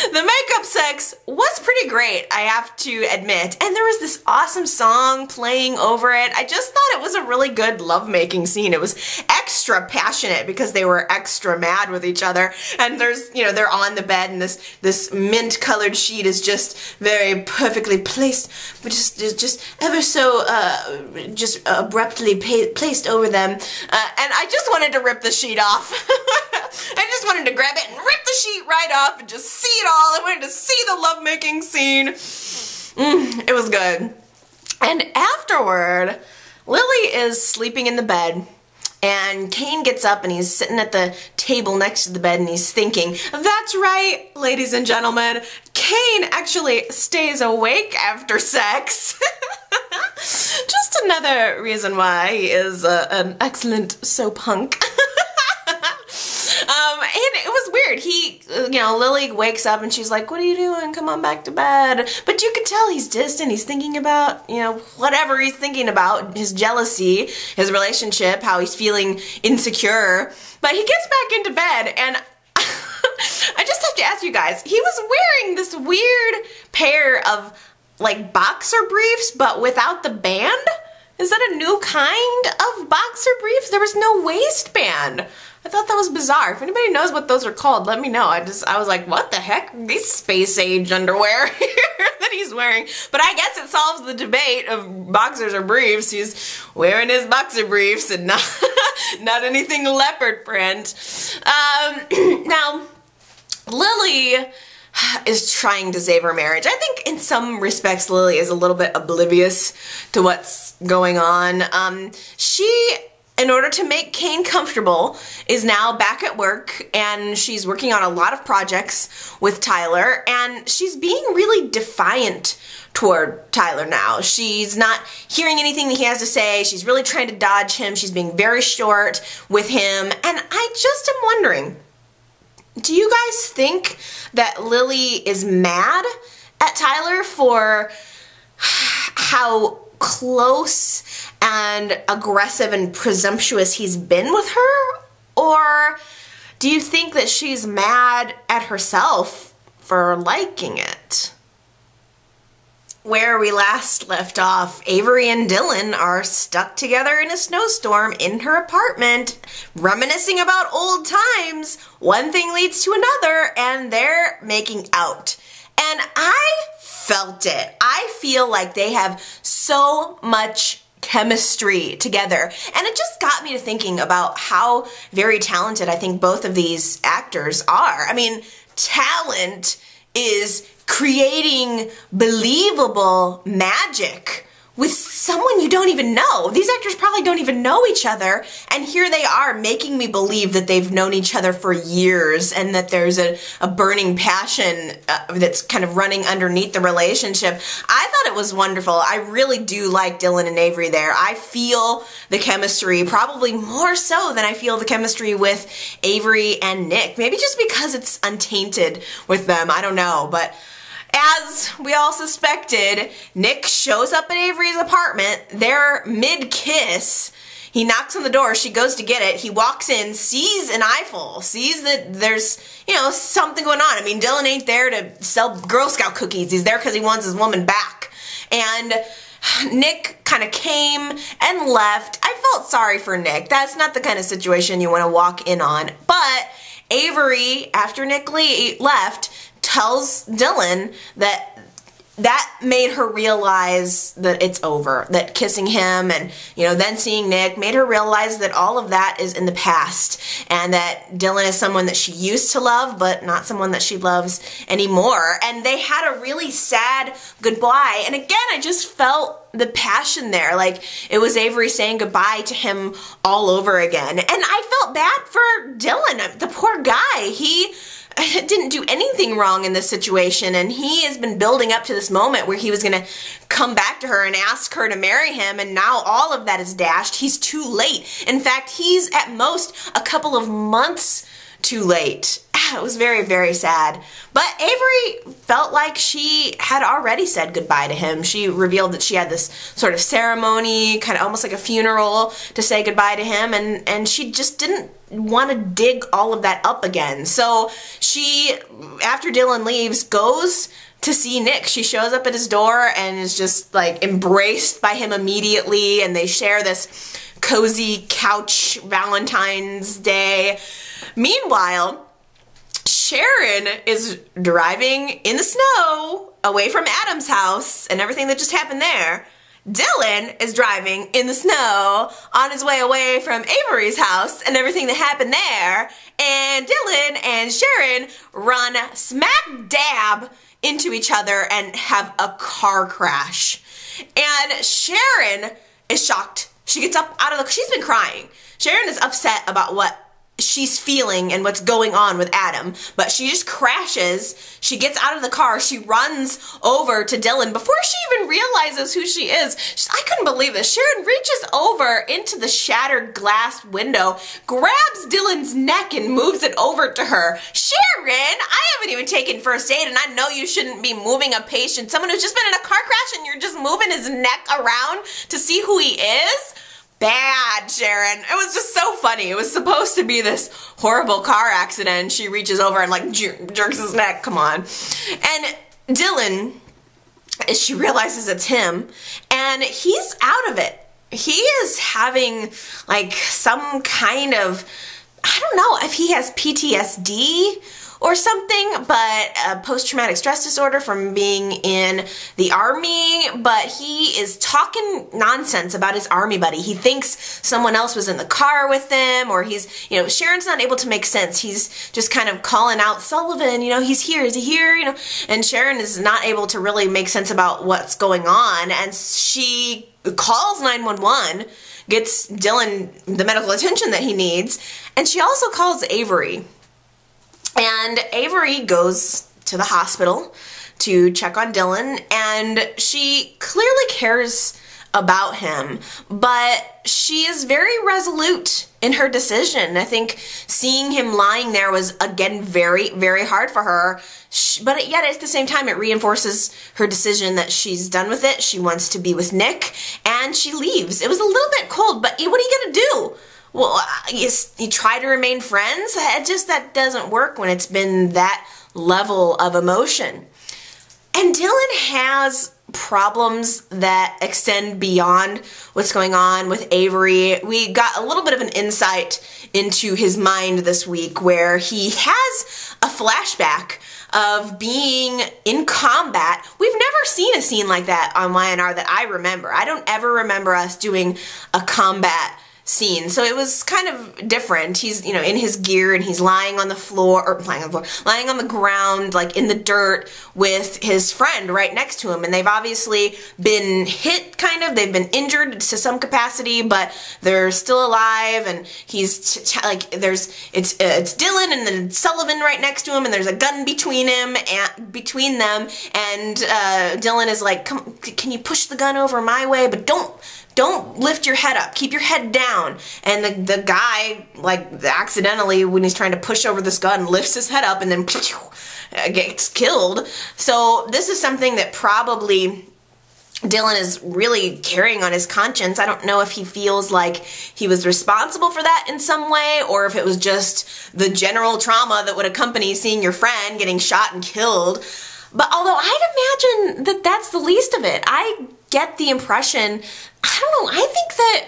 The makeup sex was pretty great, I have to admit. And there was this awesome song playing over it. I just thought it was a really good lovemaking scene. It was extra passionate because they were extra mad with each other. And there's, you know, they're on the bed and this mint colored sheet is just very perfectly placed, but just ever so just abruptly placed over them. And I just wanted to rip the sheet off. I just wanted to grab it and rip the sheet right off and just see it all. I wanted to see the lovemaking scene. It was good. And afterward, Lily is sleeping in the bed, and Kane gets up and he's sitting at the table next to the bed and he's thinking, that's right, ladies and gentlemen, Kane actually stays awake after sex. Just another reason why he is an excellent soap hunk. And it was weird. He, you know, Lily wakes up and she's like, what are you doing? Come on back to bed. But you can tell he's distant. He's thinking about, you know, whatever he's thinking about, his jealousy, his relationship, how he's feeling insecure. But he gets back into bed, and I just have to ask you guys, he was wearing this weird pair of, like, boxer briefs, but without the band? Is that a new kind of boxer briefs? There was no waistband. I thought that was bizarre. If anybody knows what those are called, let me know. I was like, what the heck? These space age underwear that he's wearing. But I guess it solves the debate of boxers or briefs. He's wearing his boxer briefs and not anything leopard print. Now, Lily is trying to save her marriage. I think in some respects Lily is a little bit oblivious to what's going on. She, in order to make Kane comfortable, is now back at work, and she's working on a lot of projects with Tyler, and she's being really defiant toward Tyler now. She's not hearing anything that he has to say. She's really trying to dodge him. She's being very short with him, and I just am wondering, do you guys think that Lily is mad at Tyler for how close and aggressive and presumptuous he's been with her? Or do you think that she's mad at herself for liking it? Where we last left off, Avery and Dylan are stuck together in a snowstorm in her apartment, reminiscing about old times. One thing leads to another, and they're making out. And I felt it. I feel like they have so much chemistry together. And it just got me to thinking about how very talented I think both of these actors are. I mean, talent is creating believable magic with someone you don't even know. These actors probably don't even know each other, and here they are making me believe that they've known each other for years and that there's a burning passion that's kind of running underneath the relationship. I thought it was wonderful. I really do like Dylan and Avery there. I feel the chemistry probably more so than I feel the chemistry with Avery and Nick. Maybe just because it's untainted with them. I don't know, but as we all suspected, Nick shows up at Avery's apartment. They're mid-kiss. He knocks on the door. She goes to get it. He walks in, sees an eyeful, sees that there's, you know, something going on. I mean, Dylan ain't there to sell Girl Scout cookies. He's there because he wants his woman back. And Nick kind of came and left. I felt sorry for Nick. That's not the kind of situation you want to walk in on. But Avery, after Nick left, tells Dylan that that made her realize that it's over, that kissing him and, you know, then seeing Nick made her realize that all of that is in the past and that Dylan is someone that she used to love, but not someone that she loves anymore. And they had a really sad goodbye. And again, I just felt the passion there. Like, it was Avery saying goodbye to him all over again. And I felt bad for Dylan, the poor guy. He didn't do anything wrong in this situation, and he has been building up to this moment where he was gonna come back to her and ask her to marry him, and now all of that is dashed. He's too late. In fact, he's at most a couple of months too late. It was very, very sad. But Avery felt like she had already said goodbye to him. She revealed that she had this sort of ceremony, kind of almost like a funeral, to say goodbye to him, and she just didn't want to dig all of that up again. So she, after Dylan leaves, goes to see Nick. She shows up at his door and is just like embraced by him immediately, and they share this cozy couch Valentine's Day. Meanwhile, Sharon is driving in the snow away from Adam's house and everything that just happened there. Dylan is driving in the snow on his way away from Avery's house and everything that happened there. And Dylan and Sharon run smack dab into each other and have a car crash. And Sharon is shocked. She gets up out of the, she's been crying. Sharon is upset about what she's feeling and what's going on with Adam, but she just crashes. She gets out of the car. She runs over to Dylan before she even realizes who she is. I couldn't believe this. Sharon reaches over into the shattered glass window, grabs Dylan's neck and moves it over to her. Sharon, I haven't even taken first aid, and I know you shouldn't be moving a patient, someone who's just been in a car crash, and you're just moving his neck around to see who he is? Bad, Sharon. It was just so funny. It was supposed to be this horrible car accident. She reaches over and like jerks his neck. Come on. And Dylan, as she realizes it's him, and he's out of it. He is having like some kind of, I don't know if he has PTSD or something, but a post-traumatic stress disorder from being in the army, but he is talking nonsense about his army buddy. He thinks someone else was in the car with them, or he's, you know, Sharon's not able to make sense. He's just kind of calling out, Sullivan, you know, he's here, is he here, you know, and Sharon is not able to really make sense about what's going on, and she calls 911, gets Dylan the medical attention that he needs, and she also calls Avery. And Avery goes to the hospital to check on Dylan, and she clearly cares about him, but she is very resolute in her decision. I think seeing him lying there was, again, very, very hard for her, but yet at the same time it reinforces her decision that she's done with it. She wants to be with Nick, and she leaves. It was a little bit cold, but what are you gonna do? Well, you try to remain friends? That doesn't work when it's been that level of emotion. And Dylan has problems that extend beyond what's going on with Avery. We got a little bit of an insight into his mind this week where he has a flashback of being in combat. We've never seen a scene like that on YNR that I remember. I don't ever remember us doing a combat scene. So it was kind of different. He's, you know, in his gear and he's lying on the floor, or lying on the ground, like in the dirt with his friend right next to him. And they've obviously been hit, kind of. They've been injured to some capacity, but they're still alive. And he's it's Dylan and then Sullivan right next to him, and there's a gun between them. And Dylan is like, can you push the gun over my way? But don't lift your head up. Keep your head down. And the guy, like, accidentally, when he's trying to push over this gun, lifts his head up and then gets killed. So this is something that probably Dylan is really carrying on his conscience. I don't know if he feels like he was responsible for that in some way, or if it was just the general trauma that would accompany seeing your friend getting shot and killed. But although I'd imagine that that's the least of it, I get the impression, I don't know, I think that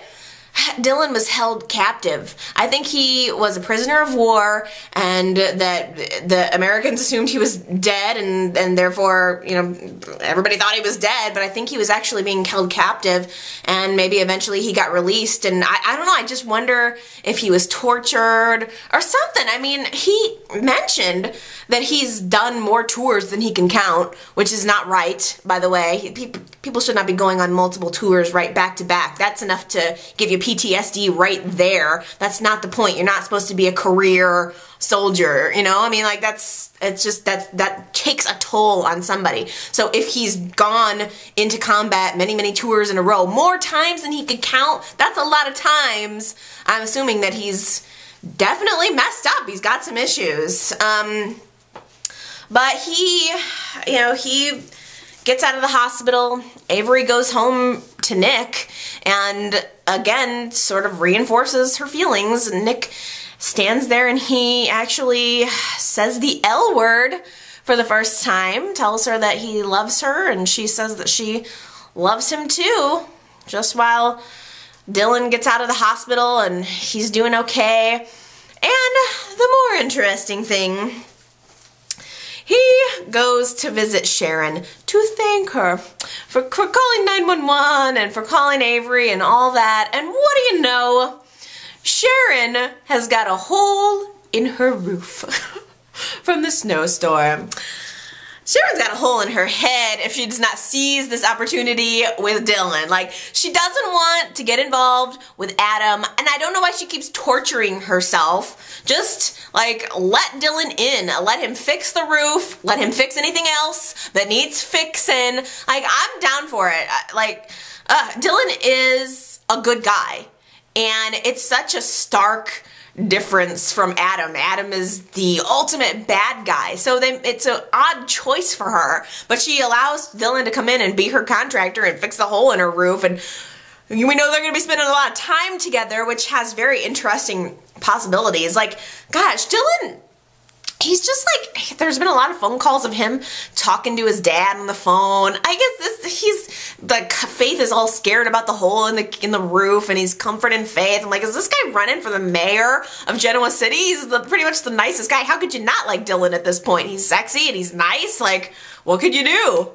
Dylan was held captive. I think he was a prisoner of war, and that the Americans assumed he was dead, and therefore, you know, everybody thought he was dead, but I think he was actually being held captive, and maybe eventually he got released, and I don't know, I just wonder if he was tortured or something. I mean, he mentioned that he's done more tours than he can count, which is not right, by the way. People should not be going on multiple tours right back to back. That's enough to give you PTSD right there. That's not the point. You're not supposed to be a career soldier, you know? I mean, like, that takes a toll on somebody. So if he's gone into combat many tours in a row, more times than he could count, that's a lot of times. I'm assuming that he's definitely messed up. He's got some issues. But he, you know, he gets out of the hospital. Avery goes home to Nick, and again, sort of reinforces her feelings. Nick stands there and he actually says the L word for the first time, tells her that he loves her, and she says that she loves him too, just while Dylan gets out of the hospital and he's doing okay. And the more interesting thing, he goes to visit Sharon to thank her for calling 911 and for calling Avery and all that. And what do you know? Sharon has got a hole in her roof from the snowstorm. Sharon's got a hole in her head if she does not seize this opportunity with Dylan. Like, she doesn't want to get involved with Adam, and I don't know why she keeps torturing herself. Just, like, let Dylan in. Let him fix the roof. Let him fix anything else that needs fixing. Like, I'm down for it. Dylan is a good guy, and it's such a stark difference from Adam. Adam is the ultimate bad guy, so it's an odd choice for her, but she allows Dylan to come in and be her contractor and fix the hole in her roof, and we know they're going to be spending a lot of time together, which has very interesting possibilities. Like, gosh, Dylan, he's just like, there's been a lot of phone calls of him talking to his dad on the phone. I guess he's like, Faith is all scared about the hole in the roof, and he's comforting Faith. I'm like, is this guy running for the mayor of Genoa City? He's pretty much the nicest guy. How could you not like Dylan at this point? He's sexy and he's nice. Like, what could you do?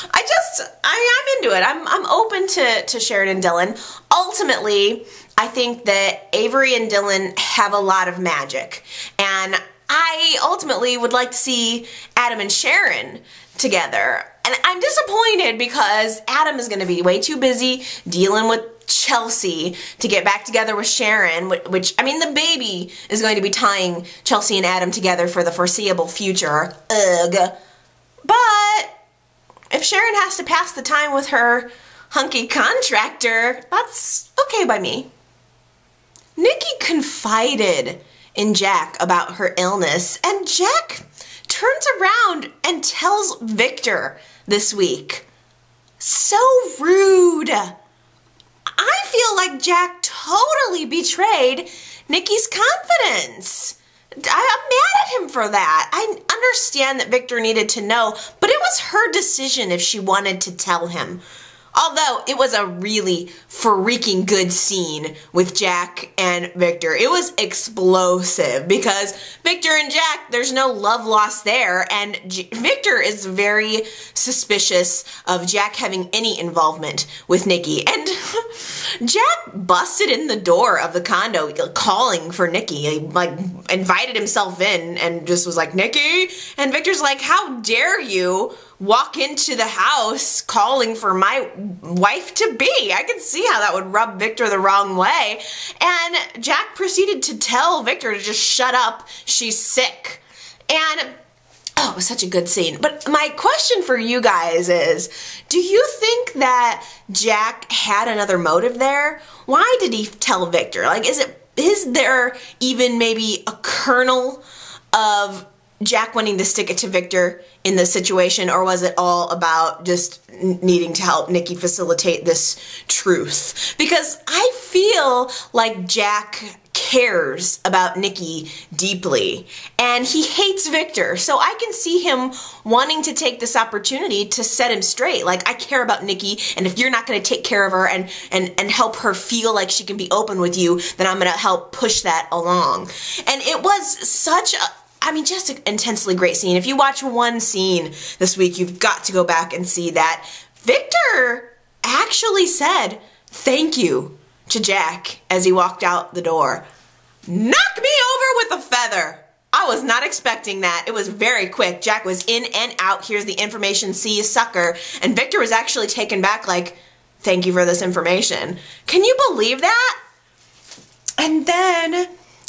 I'm into it. I'm open to Sharon and Dylan. Ultimately, I think that Avery and Dylan have a lot of magic, and I ultimately would like to see Adam and Sharon together. And I'm disappointed because Adam is going to be way too busy dealing with Chelsea to get back together with Sharon, which, I mean, the baby is going to be tying Chelsea and Adam together for the foreseeable future. Ugh. But if Sharon has to pass the time with her hunky contractor, that's okay by me. Nikki confided in Jack about her illness, and Jack turns around and tells Victor this week. So rude. I feel like Jack totally betrayed Nikki's confidence. I'm mad at him for that. I understand that Victor needed to know, but it was her decision if she wanted to tell him. Although it was a really freaking good scene with Jack and Victor. It was explosive because Victor and Jack, there's no love lost there, and Victor is very suspicious of Jack having any involvement with Nikki. And Jack busted in the door of the condo calling for Nikki. He like invited himself in and just was like, "Nikki?" And Victor's like, "How dare you walk into the house calling for my wife-to-be?" I could see how that would rub Victor the wrong way. And Jack proceeded to tell Victor to just shut up. She's sick. And oh, it was such a good scene. But my question for you guys is, do you think that Jack had another motive there? Why did he tell Victor? Like, is there even maybe a kernel of Jack wanting to stick it to Victor in this situation, or was it all about just needing to help Nikki facilitate this truth? Because I feel like Jack cares about Nikki deeply, and he hates Victor. So I can see him wanting to take this opportunity to set him straight. Like, I care about Nikki, and if you're not going to take care of her and help her feel like she can be open with you, then I'm going to help push that along. And it was such a, I mean, just an intensely great scene. If you watch one scene this week, you've got to go back and see that Victor actually said thank you to Jack as he walked out the door. Knock me over with a feather. I was not expecting that. It was very quick. Jack was in and out. Here's the information. See you, sucker. And Victor was actually taken back like, thank you for this information. Can you believe that? And then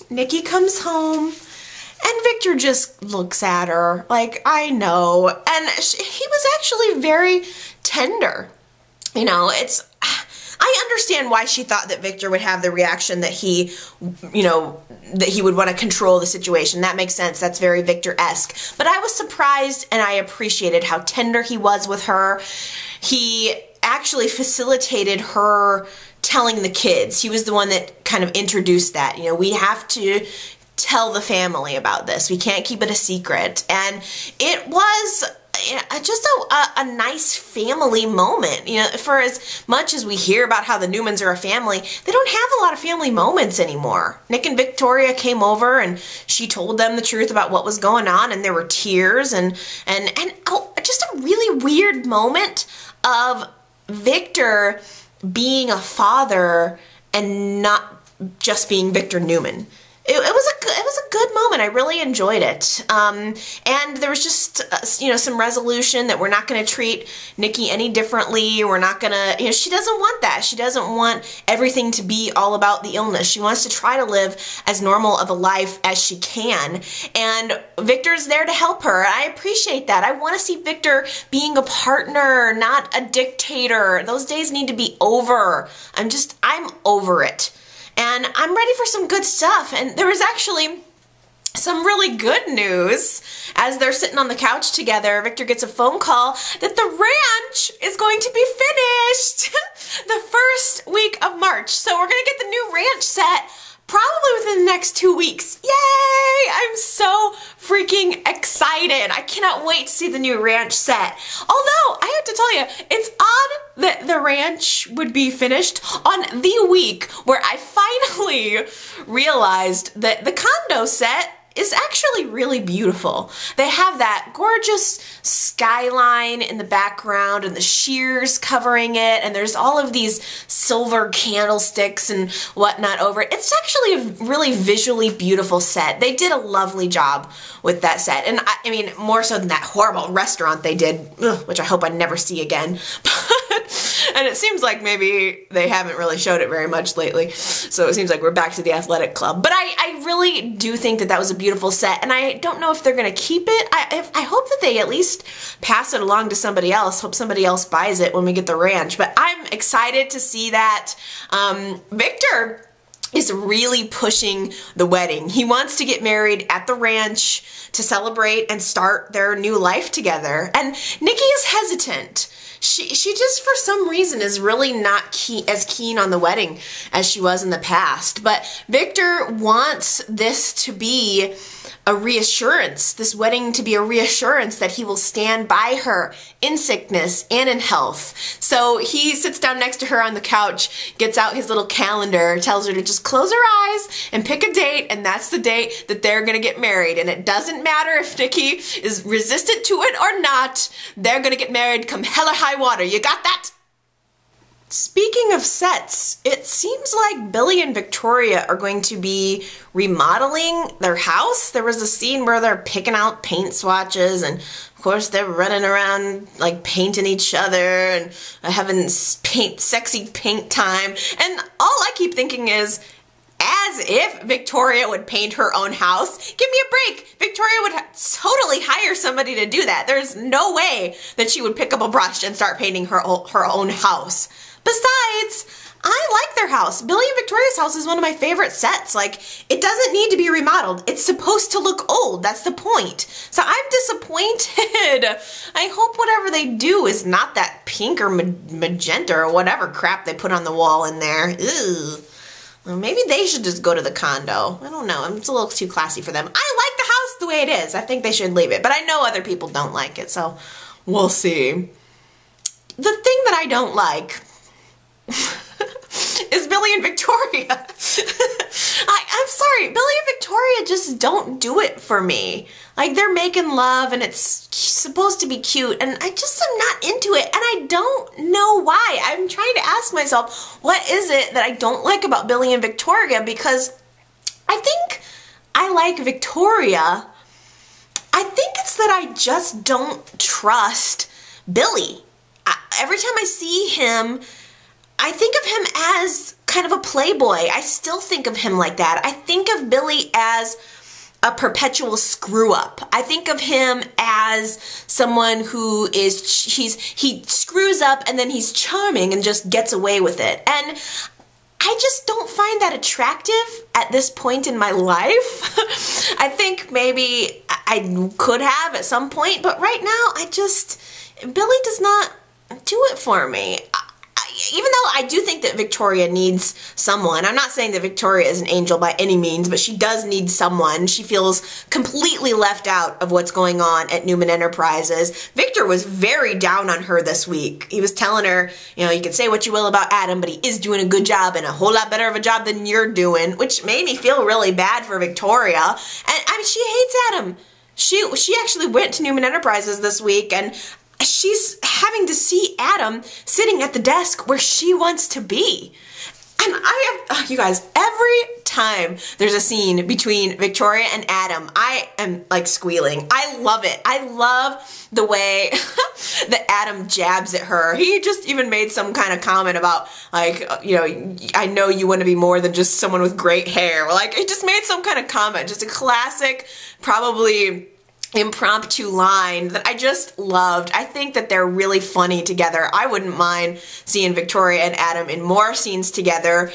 Nikki comes home and Victor just looks at her like, I know. And he was actually very tender. You know, I understand why she thought that Victor would have the reaction that he, you know, that he would want to control the situation. That makes sense. That's very Victor-esque. But I was surprised and I appreciated how tender he was with her. He actually facilitated her telling the kids. He was the one that kind of introduced that. You know, we have to tell the family about this. We can't keep it a secret. And it was just a nice family moment. You know, for as much as we hear about how the Newmans are a family, they don't have a lot of family moments anymore. Nick and Victoria came over and she told them the truth about what was going on, and there were tears and just a really weird moment of Victor being a father and not just being Victor Newman. It was a good moment. I really enjoyed it. And there was just, you know, some resolution that we're not going to treat Nikki any differently. We're not going to, you know, she doesn't want that. She doesn't want everything to be all about the illness. She wants to try to live as normal of a life as she can. And Victor's there to help her. I appreciate that. I want to see Victor being a partner, not a dictator. Those days need to be over. I'm over it. And I'm ready for some good stuff. And there was actually some really good news. As they're sitting on the couch together, Victor gets a phone call that the ranch is going to be finished the first week of March. So we're going to get the new ranch set probably within the next 2 weeks. Yay! I'm so freaking excited. I cannot wait to see the new ranch set. Although, I have to tell you, it's odd that the ranch would be finished on the week where I finally realized that the condo set is actually really beautiful. They have that gorgeous skyline in the background and the shears covering it, and there's all of these silver candlesticks and whatnot over it. It's actually a really visually beautiful set. They did a lovely job with that set, and I mean, more so than that horrible restaurant they did, which I hope I never see again. And it seems like maybe they haven't really showed it very much lately, so it seems like we're back to the athletic club. But I really do think that that was a beautiful set, and I don't know if they're going to keep it. I hope that they at least pass it along to somebody else. Hope somebody else buys it when we get the ranch. But I'm excited to see that. Victor is really pushing the wedding. He wants to get married at the ranch to celebrate and start their new life together. And Nikki is hesitant. She just for some reason is really not as keen on the wedding as she was in the past. But Victor wants this to be a reassurance, this wedding to be a reassurance that he will stand by her in sickness and in health. So he sits down next to her on the couch, gets out his little calendar, tells her to just close her eyes and pick a date, and that's the date that they're gonna get married. And it doesn't matter if Nikki is resistant to it or not, they're gonna get married come hell or high water. You got that? Speaking of sets, it seems like Billy and Victoria are going to be remodeling their house. There was a scene where they're picking out paint swatches, and of course they're running around like painting each other and having sexy paint time. And all I keep thinking is, as if Victoria would paint her own house. Give me a break. Victoria would totally hire somebody to do that. There's no way that she would pick up a brush and start painting her own house. Besides, I like their house. Billy and Victoria's house is one of my favorite sets. Like, it doesn't need to be remodeled. It's supposed to look old. That's the point. So I'm disappointed. I hope whatever they do is not that pink or magenta or whatever crap they put on the wall in there. Ew. Well, maybe they should just go to the condo. I don't know. It's a little too classy for them. I like the house the way it is. I think they should leave it. But I know other people don't like it, so we'll see. The thing that I don't like is Billy and Victoria. I'm sorry, Billy and Victoria just don't do it for me. Like, they're making love and it's supposed to be cute and I just am not into it and I don't know why. I'm trying to ask myself, what is it that I don't like about Billy and Victoria? Because I think I like Victoria. I think it's that I just don't trust Billy. Every time I see him, I think of him as kind of a playboy. I still think of him like that. I think of Billy as a perpetual screw up. I think of him as someone who is, he screws up and then he's charming and just gets away with it. And I just don't find that attractive at this point in my life. I think maybe I could have at some point, but right now Billy does not do it for me. Even though I do think that Victoria needs someone, I'm not saying that Victoria is an angel by any means, but she does need someone. She feels completely left out of what's going on at Newman Enterprises. Victor was very down on her this week. He was telling her, you know, you can say what you will about Adam, but he is doing a good job and a whole lot better of a job than you're doing, which made me feel really bad for Victoria. And I mean, she hates Adam. She actually went to Newman Enterprises this week and she's having to see Adam sitting at the desk where she wants to be. And you guys, every time there's a scene between Victoria and Adam, I am like squealing. I love it. I love the way that Adam jabs at her. He just even made some kind of comment about, like, you know, I know you want to be more than just someone with great hair. Like, he just made some kind of comment. Just a classic, probably impromptu line that I just loved. I think that they're really funny together. I wouldn't mind seeing Victoria and Adam in more scenes together,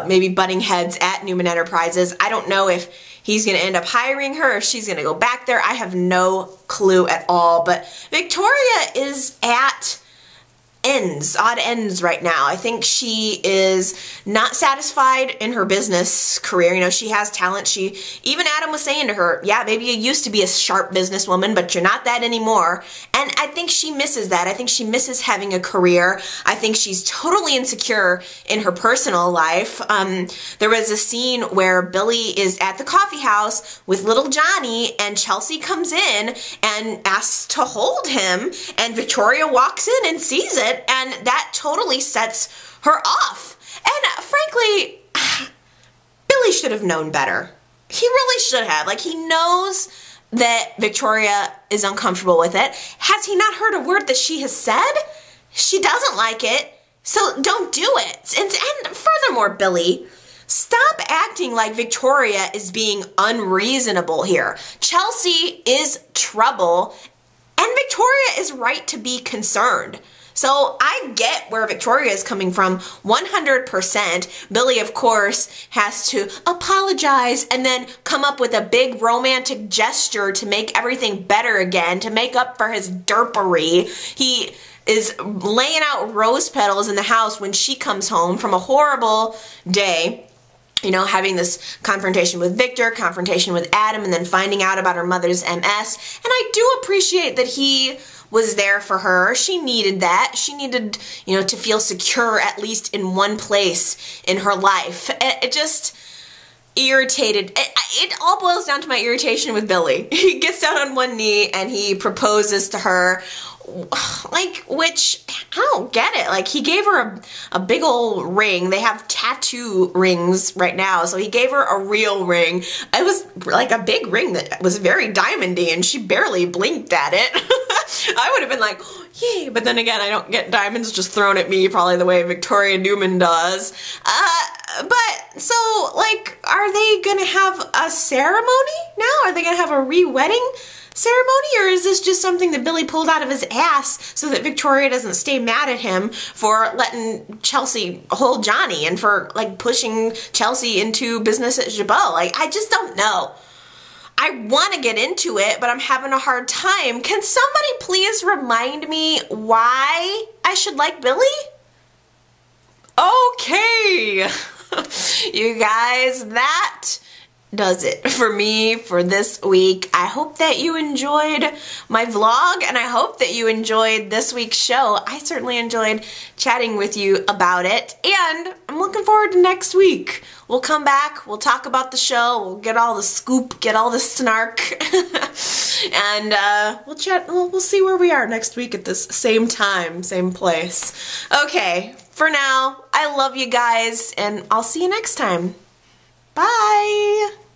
maybe butting heads at Newman Enterprises. I don't know if he's going to end up hiring her, if she's going to go back there. I have no clue at all, but Victoria is at odd ends right now. I think she is not satisfied in her business career. You know, she has talent. Even Adam was saying to her, yeah, maybe you used to be a sharp businesswoman, but you're not that anymore. And I think she misses that. I think she misses having a career. I think she's totally insecure in her personal life. There was a scene where Billy is at the coffee house with little Johnny and Chelsea comes in and asks to hold him and Victoria walks in and sees it. And that totally sets her off. And frankly, Billy should have known better. He really should have. Like, he knows that Victoria is uncomfortable with it. Has he not heard a word that she has said? She doesn't like it, so don't do it. And furthermore, Billy, stop acting like Victoria is being unreasonable here. Chelsea is trouble, and Victoria is right to be concerned. So I get where Victoria is coming from 100%. Billy, of course, has to apologize and then come up with a big romantic gesture to make everything better again, to make up for his derpery. He is laying out rose petals in the house when she comes home from a horrible day. You know, having this confrontation with Victor, confrontation with Adam, and then finding out about her mother's MS. And I do appreciate that he was there for her. She needed that. She needed, you know, to feel secure at least in one place in her life. It just irritated. It all boils down to my irritation with Billy. He gets down on one knee and he proposes to her. Like, which, I don't get it. Like, he gave her a big old ring. They have tattoo rings right now, so he gave her a real ring. It was like a big ring that was very diamondy, and she barely blinked at it. I would have been like, yay, but then again, I don't get diamonds just thrown at me probably the way Victoria Newman does. But, so, like, are they gonna have a ceremony now? Are they gonna have a re-wedding ceremony, or is this just something that Billy pulled out of his ass so that Victoria doesn't stay mad at him for letting Chelsea hold Johnny and for, like, pushing Chelsea into business at Jabot? Like, I just don't know. I want to get into it, but I'm having a hard time. Can somebody please remind me why I should like Billy? Okay. You guys, that does it for me for this week. I hope that you enjoyed my vlog, and I hope that you enjoyed this week's show. I certainly enjoyed chatting with you about it, and I'm looking forward to next week. We'll come back, we'll talk about the show, we'll get all the scoop, get all the snark, and we'll chat, we'll see where we are next week at this same time, same place. Okay, for now, I love you guys, and I'll see you next time. Bye!